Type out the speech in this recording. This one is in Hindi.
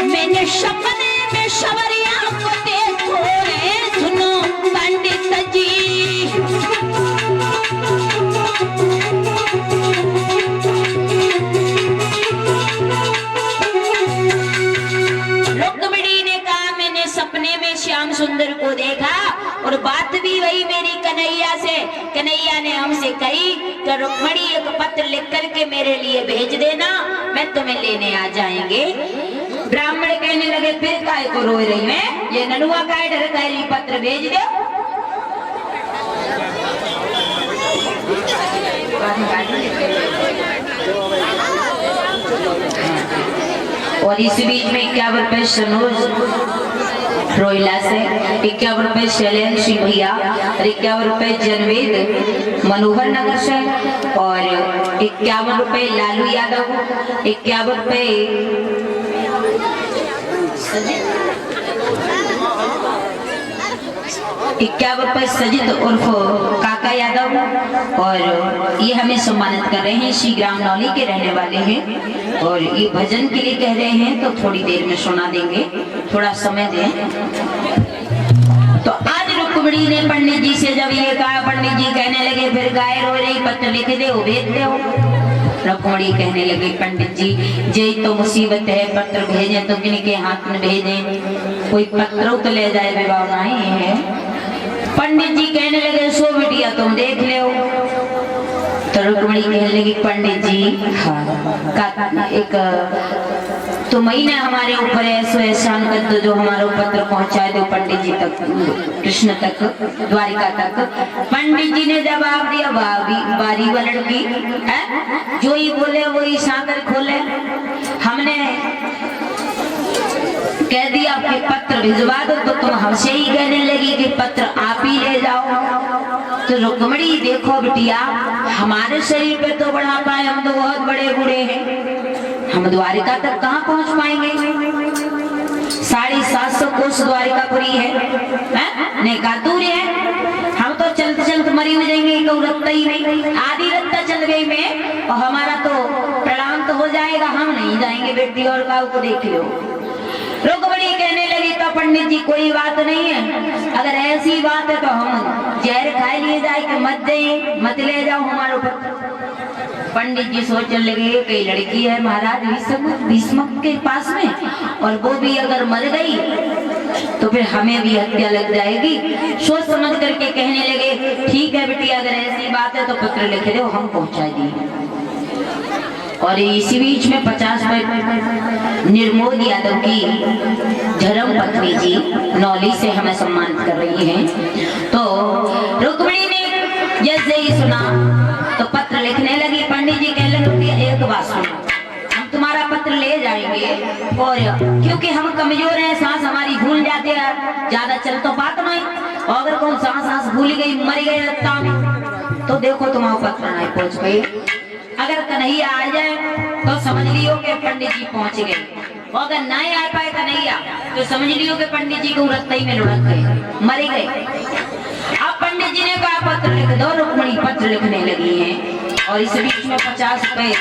मैंने सपने में सवरिया को देखो रे, सुनो पंडित जी। रुक्मिणी ने कहा मैंने सपने में श्याम सुंदर को देखा और बात भी वही मेरी कन्हैया से। कन्हैया ने हमसे कही कि रुक्मिणी एक पत्र लिख करके मेरे लिए भेज देना, मैं तुम्हें लेने आ जाएंगे। ब्राह्मण कहने लगे फिर काय को रो रही है, ये ननुआ काय डर कह पत्र भेज दो। और इस बीच में 51 रुपए सनोज रोहिला से, 51 रुपए शैलेंद्र सिंह भैया, 51 रुपए जनवेद मनोहर नगर से और 51 रुपए लालू यादव, 51 रुपए 51 रुपए सजित उर्फ काका यादव। और ये हमें सम्मानित कर रहे हैं, श्री ग्राम नौली के रहने वाले हैं और ये भजन के लिए कह रहे हैं, तो थोड़ी देर में सुना देंगे, थोड़ा समय दें। तो आज रुक्मिणी ने पंडित जी से जब ये कहा, पंडित जी कहने लगे फिर गाय रो रही, पत्र लिख दे भेज दे। रुक्मिणी कहने लगे पंडित जी जे तो मुसीबत है, पत्र भेजे तो किनके हाथ में भेजें, कोई पत्र तो ले जाए, विवाह नहीं है। पंडित जी कहने लगे सो बिटिया तुम देख ले। तो रुक्मिणी कहने लगी पंडित जी हाँ एक तो महीने हमारे ऊपर ऐसो एहसान कर दो जो हमारा पत्र पहुंचाए दो पंडित जी तक, कृष्ण तक, द्वारिका तक। पंडित जी ने जवाब दिया बारी वलड़ की है, जो ही बोले वही सागर खोले। हमने कह दिया कि पत्र भिजवा दो तो तुम हमसे ही कहने लगी कि पत्र आप ही ले जाओ। तो रुक्मिणी देखो बिटिया हमारे शरीर पे तो बढ़ा पाए, हम तो बहुत बड़े बूढ़े हैं, हम द्वारिका तक कहाँ पहुंच पाएंगे। 750 कोस द्वारिकापुरी है, नहीं का दूर है, हम तो चलते चलते मरी हो जाएंगे, तो रत्ता ही नहीं, आधी रत्ता चल गई में और हमारा तो प्रणाम तो हो जाएगा, हम नहीं जाएंगे बेटी और गाँव को देख लो। रुक्मिणी कहने लगी तो पंडित जी कोई बात नहीं है, अगर ऐसी बात है तो हम जहर खाए लिए जाए कि मत ले जाओ हमारे ऊपर। पंडित जी सोचने लगे कई लड़की है महाराज भीष्म के पास में, और वो भी अगर मर गई तो फिर हमें भी हत्या लग जाएगी। सोच समझ करके कहने लगे ठीक है बेटी अगर ऐसी बात है तो पत्र लिख दो, हम पहुंचा दिए। और इसी बीच में 50 निर्मोद यादव की धर्म पत्नी जी नौली से हमें सम्मानित कर रही हैं। तो रुक्मिणी ने जैसे ही सुना तो पत्र लिखने लगी। पंडित जी कहने लगे एक बात सुनो, हम तुम्हारा पत्र ले जाएंगे और क्योंकि हम कमजोर हैं, सांस हमारी भूल जाते हैं, ज्यादा चल तो बात नहीं, और अगर कौन सांस भूल गई मर गई रत्ता में तो देखो तुम्हारा पत्र नहीं पहुंच गई। अगर कन्हैया आ जाए तो समझ लियो कि पंडित जी पहुंच गए, और अगर नहीं आ पाए कन्हैया तो समझ लियो कि पंडित जी को रत्ताई में लुढ़क गए, मर गए। अब पंडित जी ने कहा पत्र लिख दो, रुक्मिणी पत्र लिखने लगी हैं। और इस बीच में 50 रुपए